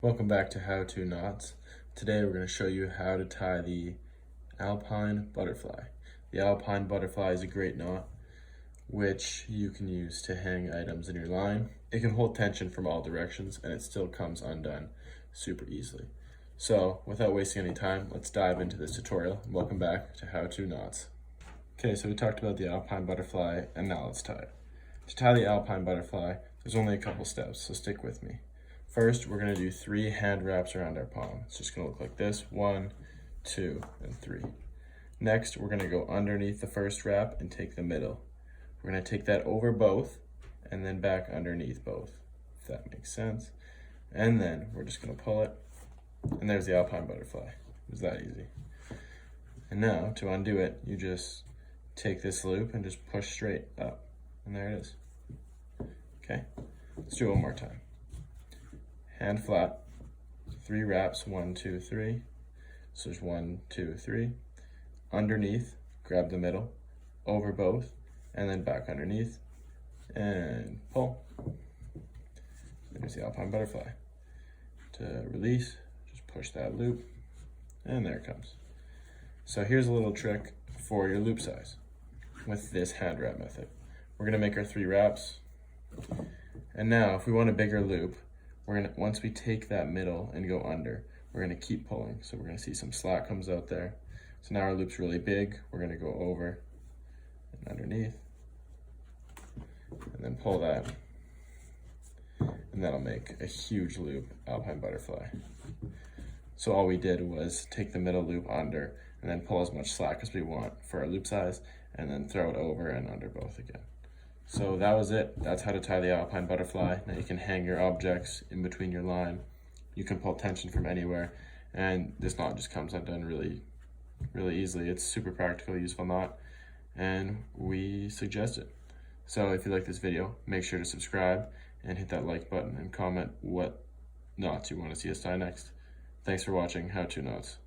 Welcome back to How To Knots. Today we're going to show you how to tie the Alpine Butterfly. The Alpine Butterfly is a great knot which you can use to hang items in your line. It can hold tension from all directions and it still comes undone super easily. So without wasting any time, let's dive into this tutorial. Welcome back to How To Knots. Okay, so we talked about the Alpine Butterfly and now let's tie it. To tie the Alpine Butterfly, there's only a couple steps, so stick with me. First, we're going to do 3 hand wraps around our palm. It's just going to look like this: 1, 2, and 3. Next, we're going to go underneath the first wrap and take the middle. We're going to take that over both and then back underneath both, if that makes sense. And then we're just going to pull it, and there's the Alpine Butterfly. It was that easy. And now, to undo it, you just take this loop and just push straight up, and there it is. Okay, let's do it one more time. Hand flat, 3 wraps, 1, 2, 3. So there's 1, 2, 3. Underneath, grab the middle, over both, and then back underneath, and pull. There's the Alpine Butterfly. To release, just push that loop, and there it comes. So here's a little trick for your loop size with this hand wrap method. We're gonna make our 3 wraps, and now if we want a bigger loop, once we take that middle and go under, we're gonna keep pulling. So we're gonna see some slack comes out there. So now our loop's really big. We're gonna go over and underneath, and then pull that, and that'll make a huge loop Alpine Butterfly. So all we did was take the middle loop under, and then pull as much slack as we want for our loop size, and then throw it over and under both again. So that was it. That's how to tie the Alpine Butterfly. Now you can hang your objects in between your line. You can pull tension from anywhere. And this knot just comes undone really easily. It's super practical, useful knot, and we suggest it. So if you like this video, make sure to subscribe and hit that like button and comment what knots you want to see us tie next. Thanks for watching How To Knots.